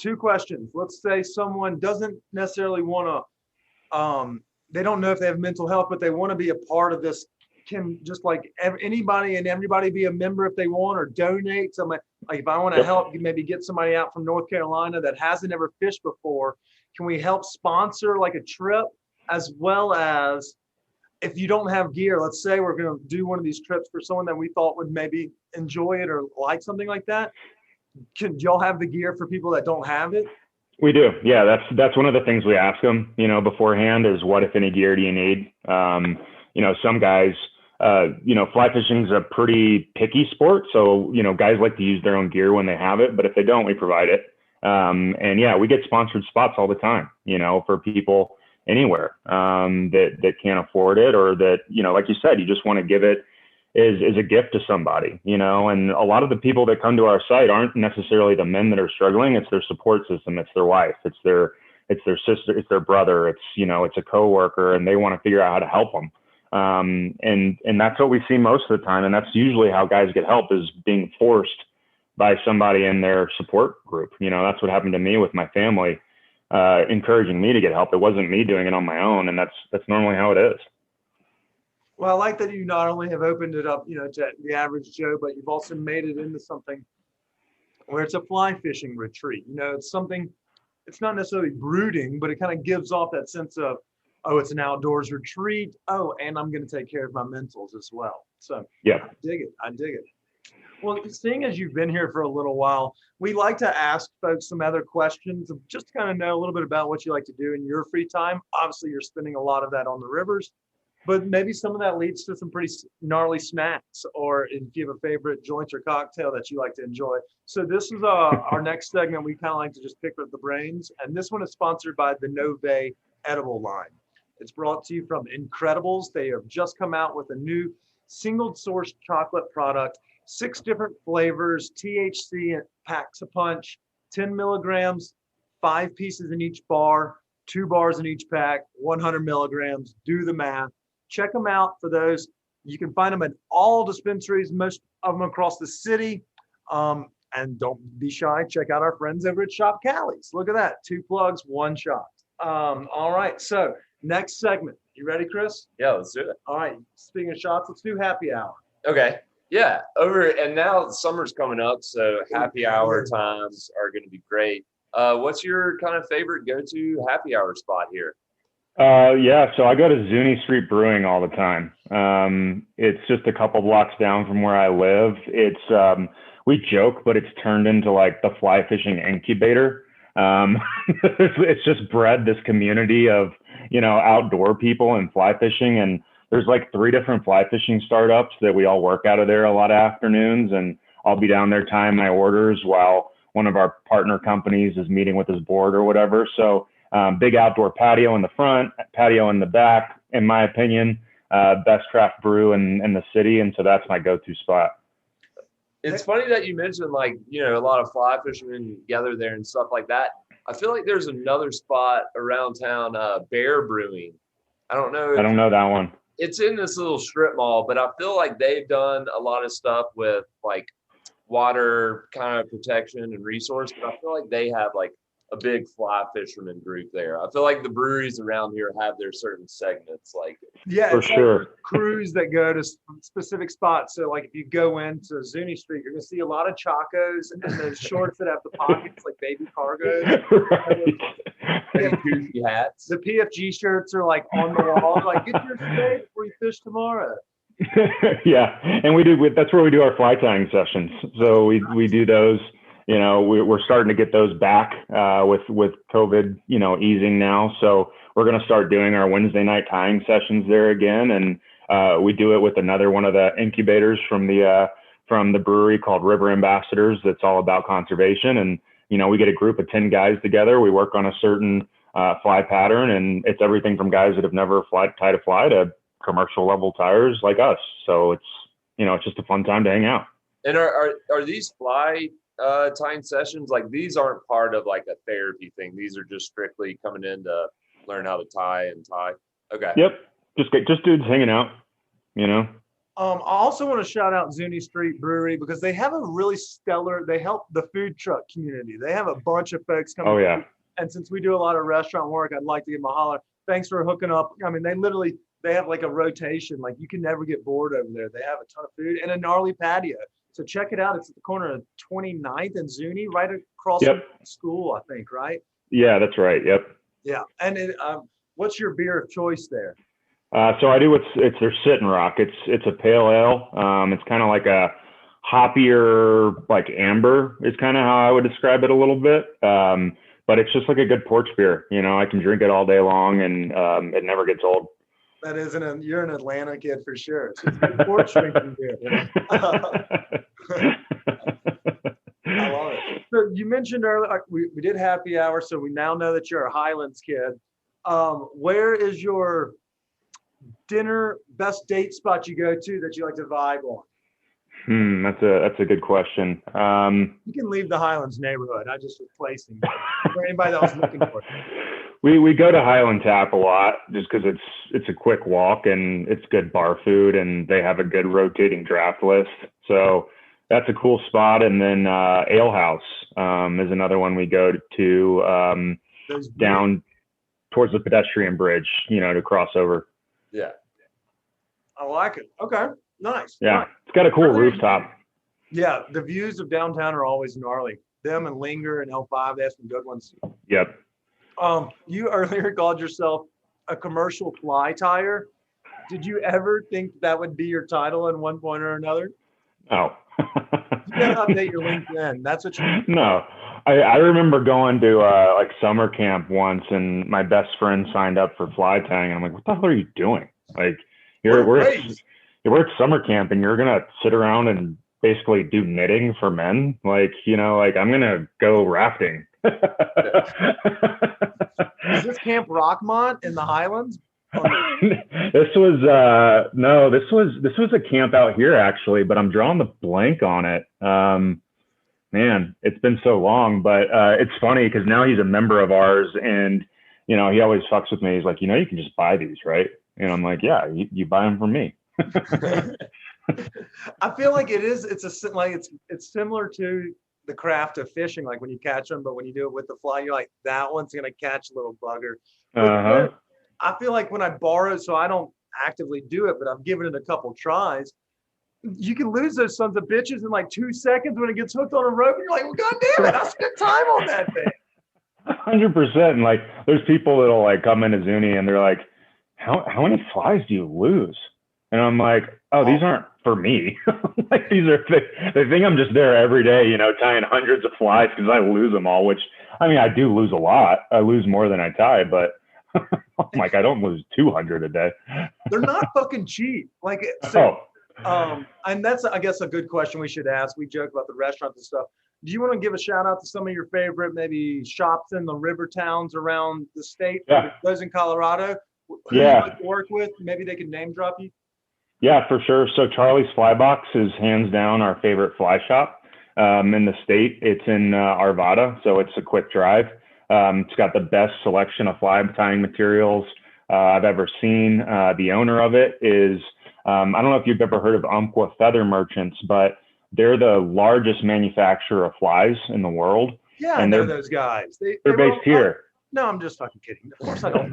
two questions. Let's say someone doesn't necessarily want to, they don't know if they have mental health, but they want to be a part of this. Can just like anybody and everybody be a member if they want, or donate? So like if I want to help, maybe get somebody out from North Carolina that hasn't ever fished before, can we help sponsor like a trip, as well as if you don't have gear, let's say we're going to do one of these trips for someone that we thought would maybe enjoy it or like something like that. Can y'all have the gear for people that don't have it? We do. Yeah. That's one of the things we ask them, beforehand is what, if any, gear do you need? Some guys, fly fishing is a pretty picky sport. So, guys like to use their own gear when they have it, but if they don't, we provide it. And yeah, we get sponsored spots all the time, for people anywhere, that can't afford it, or that, like you said, you just want to give it as a gift to somebody, and a lot of the people that come to our site aren't necessarily the men that are struggling. It's their support system. It's their wife. It's their sister. It's their brother. It's, it's a coworker, and they want to figure out how to help them. And that's what we see most of the time. And that's usually how guys get help, is being forced by somebody in their support group. That's what happened to me with my family, encouraging me to get help. It wasn't me doing it on my own. And that's normally how it is. Well, I like that you not only have opened it up, to the average Joe, but you've also made it into something where it's a fly fishing retreat. It's something, it's not necessarily brooding, but it kind of gives off that sense of, oh, it's an outdoors retreat. Oh, and I'm going to take care of my mentals as well. So yeah, I dig it. Well, seeing as you've been here for a little while, we like to ask folks some other questions, just to kind of know a little bit about what you like to do in your free time. Obviously, you're spending a lot of that on the rivers, but maybe some of that leads to some pretty gnarly snacks, or if you have a favorite joint or cocktail that you like to enjoy. So this is our next segment. We kind of like to just pick up the brains. And this one is sponsored by the Nove edible line. It's brought to you from Incredibles. They have just come out with a new single source chocolate product, 6 different flavors, THC packs a punch, 10 milligrams, 5 pieces in each bar, 2 bars in each pack, 100 milligrams. Do the math. Check them out for those. You can find them at all dispensaries, most of them across the city. And don't be shy. Check out our friends over at Shop Callie's. Look at that. 2 plugs, 1 shot. All right. So next segment. You ready, Chris? Yeah, let's do it. All right. Speaking of shots, let's do happy hour. Okay. Yeah. And now summer's coming up, so happy hour times are going to be great. What's your kind of favorite go-to happy hour spot here? So I go to Zuni Street Brewing all the time. It's just a couple blocks down from where I live. It's, we joke, but it's turned into like the fly fishing incubator. It's just bred this community of, outdoor people and fly fishing. And there's like 3 different fly fishing startups that we all work out of there a lot of afternoons. And I'll be down there tying my orders while one of our partner companies is meeting with his board or whatever. So big outdoor patio in the front, patio in the back, in my opinion, best craft brew in the city. And so that's my go-to spot. It's funny that you mentioned a lot of fly fishermen gather there and stuff like that. I feel like there's another spot around town, Bear Brewing. I don't know that one. It's in this little strip mall, but I feel like they've done a lot of stuff with like water kind of protection and resource, but I feel like they have like a big fly fisherman group there. I feel like the breweries around here have their certain segments, for sure. Like crews that go to specific spots. So like if you go into Zuni Street, you're gonna see a lot of chacos and those shorts that have the pockets like baby cargos. Right. and goofy hats. The PFG shirts are like on the wall, like get your steak before you fish tomorrow. Yeah, and that's where we do our fly tying sessions. So we do those. We're starting to get those back with COVID, easing now. So we're going to start doing our Wednesday night tying sessions there again. And we do it with another one of the incubators from the brewery called River Ambassadors. That's all about conservation. And, we get a group of 10 guys together. We work on a certain fly pattern, and it's everything from guys that have never tied a fly to commercial level tires like us. So it's just a fun time to hang out. And are these fly tying sessions, like these aren't part of like a therapy thing? These are just strictly coming in to learn how to tie and tie. Okay. Yep. Just dudes hanging out, I also want to shout out Zuni Street Brewery because they have a really stellar, they help the food truck community. They have a bunch of folks coming. Oh yeah. And since we do a lot of restaurant work, I'd like to give them a holler. Thanks for hooking up. I mean, they have like a rotation. Like you can never get bored over there. They have a ton of food and a gnarly patio. So check it out. It's at the corner of 29th and Zuni, right across from school, I think, right? Yeah, that's right. Yep. Yeah. And what's your beer of choice there? So I do it's their Sit and Rock. It's a pale ale. It's kind of like a hoppier, like amber is kind of how I would describe it a little bit. But it's just like a good porch beer. You know, I can drink it all day long and it never gets old. That isn't you're an Atlanta kid for sure. It's a good porch drinking beer. I love it. So you mentioned earlier, we did happy hour, so we now know that you're a Highlands kid. Where is your dinner best date spot you go to that you like to vibe on? That's a good question. You can leave the Highlands neighborhood. I just was placing for anybody that was looking for it. We go to Highland Tap a lot just because it's a quick walk and it's good bar food and they have a good rotating draft list. So that's a cool spot. And then Ale House is another one we go to down towards the pedestrian bridge, to cross over. Yeah. I like it. Okay. Nice. Yeah. Nice. It's got a cool rooftop. Yeah. The views of downtown are always gnarly. Them and Linger and L5, they have some good ones. Yep. You earlier called yourself a commercial fly tire. Did you ever think that would be your title at one point or another? No. You gotta update your LinkedIn. That's what you. No. I remember going to like summer camp once and my best friend signed up for fly tying. And I'm like, what the hell are you doing? Like we're at summer camp and you're going to sit around and basically do knitting for men. Like, I'm going to go rafting. Is this Camp Rockmont in the Highlands? This was a camp out here actually, but I'm drawing the blank on it. Man, it's been so long, but it's funny because now he's a member of ours and, he always fucks with me. He's like, you can just buy these, right? And I'm like, yeah, you buy them from me. I feel like it's similar to the craft of fishing, like when you catch them, but when you do it with the fly, you're like, that one's going to catch a little bugger. I feel like when I borrow, so I don't actively do it, but I've given it a couple tries. You can lose those sons of bitches in like 2 seconds when it gets hooked on a rope. And you're like, well, God damn it, I spent time on that thing. 100%. And like, there's people that'll like come into Zuni and they're like, how many flies do you lose? And I'm like, oh, these aren't for me. Like these are, they think I'm just there every day, tying hundreds of flies because I lose them all, which I mean, I do lose a lot. I lose more than I tie, but I'm like, I don't lose 200 a day. They're not fucking cheap. Like, and that's, I guess, a good question we should ask. We joke about the restaurants and stuff. Do you want to give a shout out to some of your favorite maybe shops in the river towns around the state? Yeah. Those in Colorado? Who you like to work with? Maybe they can name drop you. Yeah, for sure. So Charlie's Fly Box is hands down our favorite fly shop in the state. It's in Arvada, so it's a quick drive. It's got the best selection of fly tying materials I've ever seen. The owner of it is, I don't know if you've ever heard of Umpqua Feather Merchants, but they're the largest manufacturer of flies in the world. Yeah, and I know those guys. They're based here. No, I'm just fucking kidding. Of course I don't.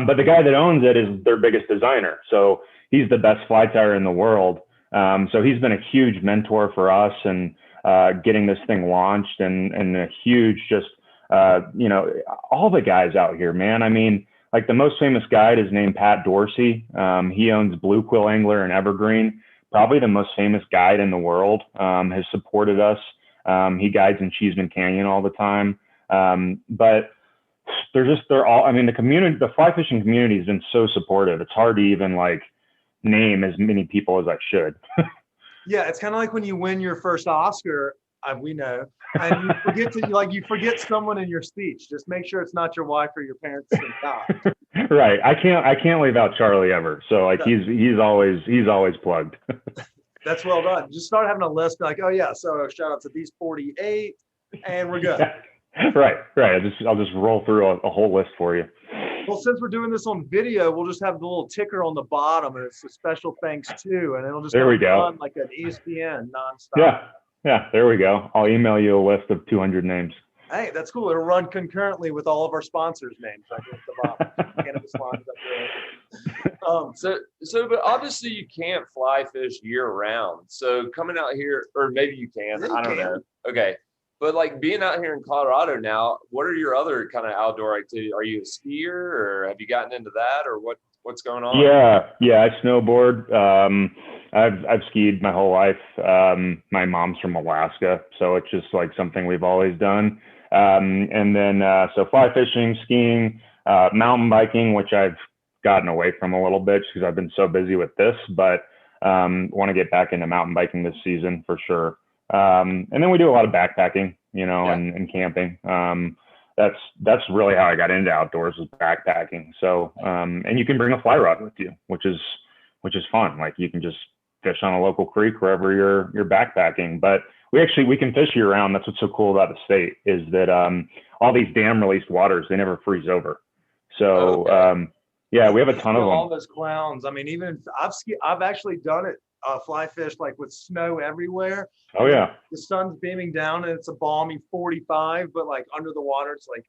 But the guy that owns it is their biggest designer. So he's the best fly tyer in the world. So he's been a huge mentor for us and getting this thing launched and a huge just, all the guys out here, man. I mean, like the most famous guide is named Pat Dorsey. He owns Blue Quill Angler and Evergreen, probably the most famous guide in the world, has supported us. He guides in Cheeseman Canyon all the time. But they're all, I mean, the fly fishing community has been so supportive. It's hard to even like name as many people as I should. Yeah. It's kind of like when you win your first Oscar, we know, and you forget someone in your speech. Just make sure it's not your wife or your parents. Right. I can't leave out Charlie ever. So like he's always plugged. That's well done. Just start having a list like, oh yeah, so shout out to these 48 and we're good. Right. I'll just roll through a whole list for you. Well, since we're doing this on video, we'll just have the little ticker on the bottom, and it's a special thanks to, and it'll just There we kinda go. run like an ESPN nonstop. Yeah, there we go. I'll email you a list of 200 names. Hey, that's cool. It'll run concurrently with all of our sponsors' names. Right at the bottom. Cannabis Lines up there. But obviously you can't fly fish year round. So coming out here, or maybe you can, Yeah, you I don't can. know. Okay. But like being out here in Colorado now, what are your other kind of outdoor activities? Are you a skier or have you gotten into that or what's going on? Yeah, I snowboard. I've skied my whole life. My mom's from Alaska, so it's just like something we've always done. And then so fly fishing, skiing, mountain biking, which I've gotten away from a little bit because I've been so busy with this, but want to get back into mountain biking this season for sure. And then we do a lot of backpacking, and camping. That's really how I got into outdoors, was backpacking. So, and you can bring a fly rod with you, which is fun. Like you can just fish on a local creek wherever you're backpacking. But we can fish year round. That's what's so cool about the state, is that all these dam released waters, they never freeze over. So yeah, we have a ton of them. All those clowns. I mean, even I've actually done it. Fly fish like with snow everywhere. Oh yeah. The sun's beaming down and it's a balmy 45, but like under the water it's like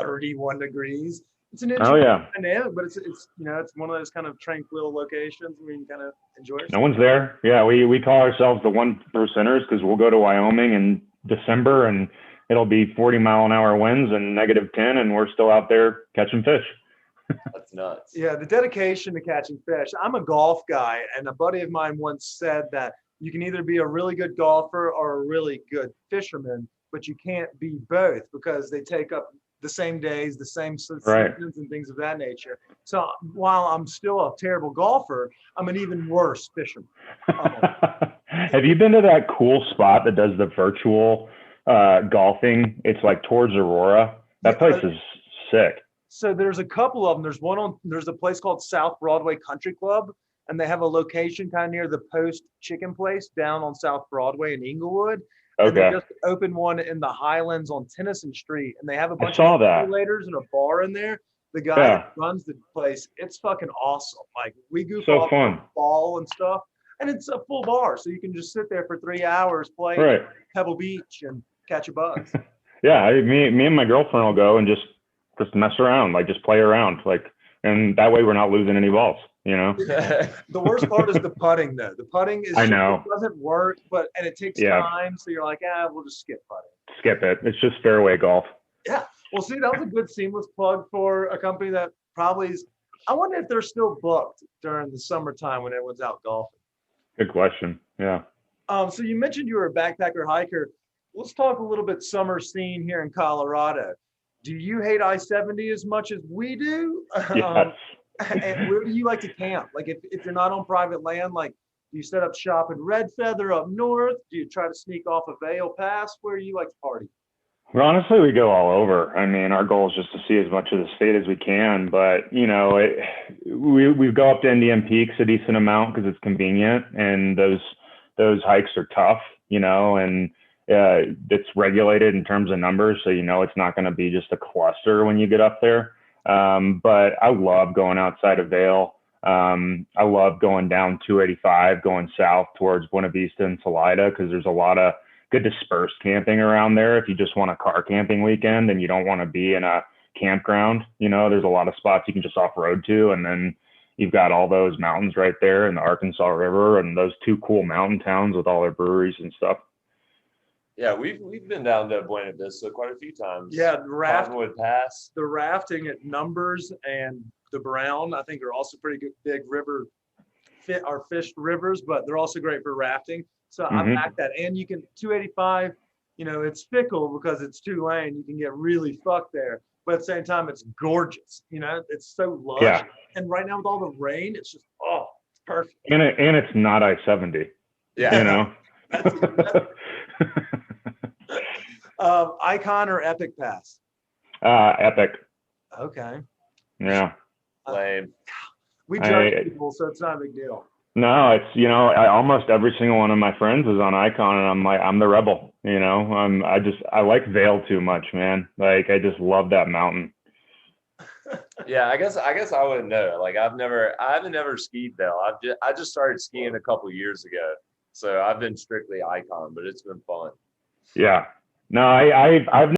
31 degrees. It's an interesting dynamic, but it's one of those kind of tranquil locations where you can kind of enjoy yourself. No one's there. Yeah, we call ourselves the 1%ers because we'll go to Wyoming in December and it'll be 40-mile-an-hour winds and -10, and we're still out there catching fish. That's nuts. Yeah, the dedication to catching fish. I'm a golf guy, and a buddy of mine once said that you can either be a really good golfer or a really good fisherman, but you can't be both because they take up the same days, the same seasons and things of that nature. So while I'm still a terrible golfer, I'm an even worse fisherman. Have you been to that cool spot that does the virtual golfing? It's like towards Aurora. That place is sick. So there's a couple of them. There's a place called South Broadway Country Club, and they have a location kind of near the Post Chicken Place down on South Broadway in Inglewood. Okay. And they just opened one in the Highlands on Tennyson Street, and they have a bunch of simulators and a bar in there. The guy that runs the place, it's fucking awesome. Like we goof off fun. Ball and stuff, and it's a full bar, so you can just sit there for 3 hours, play Pebble Beach, and catch a buzz. Yeah, me and my girlfriend will go and just mess around, like just play around, like, and that way we're not losing any balls, The worst part is the putting, though. The putting is it doesn't work, and it takes time. So you're like, we'll just skip putting. Skip it. It's just fairway golf. Yeah. Well, see, that was a good seamless plug for a company that probably is. I wonder if they're still booked during the summertime when everyone's out golfing. Good question. Yeah. So you mentioned you were a backpacker hiker. Let's talk a little bit summer scene here in Colorado. Do you hate I-70 as much as we do? Yes. And where do you like to camp? Like if you're not on private land, like do you set up shop in Red Feather up north? Do you try to sneak off a Vail Pass? Where do you like to party? Well, honestly, we go all over. I mean, our goal is just to see as much of the state as we can. But, we go up to Indian Peaks a decent amount because it's convenient. And those hikes are tough, and it's regulated in terms of numbers. So, it's not going to be just a cluster when you get up there. But I love going outside of Vail. I love going down 285, going south towards Buena Vista and Salida, because there's a lot of good dispersed camping around there. If you just want a car camping weekend and you don't want to be in a campground, there's a lot of spots you can just off-road to. And then you've got all those mountains right there and the Arkansas River and those two cool mountain towns with all their breweries and stuff. Yeah, we've been down to Buena Vista quite a few times. Yeah, Cottonwood Pass. The rafting at Numbers and the Brown, I think, are also pretty good big river fished rivers, but they're also great for rafting. So I back that. And you can 285, it's fickle because it's 2-lane. You can get really fucked there, but at the same time, it's gorgeous. It's so lush. Yeah. And right now with all the rain, it's just it's perfect. And it's not I-70. Yeah. Icon or Epic Pass? Epic. Okay. Yeah. Lame. We judge people, so it's not a big deal. No, it's, almost every single one of my friends is on Icon, and I'm like, I'm the rebel, I like Vail too much, man. Like, I just love that mountain. Yeah, I guess I wouldn't know. Like I haven't never skied Dell. I just started skiing a couple years ago, so I've been strictly icon, but it's been fun. Yeah. No, I've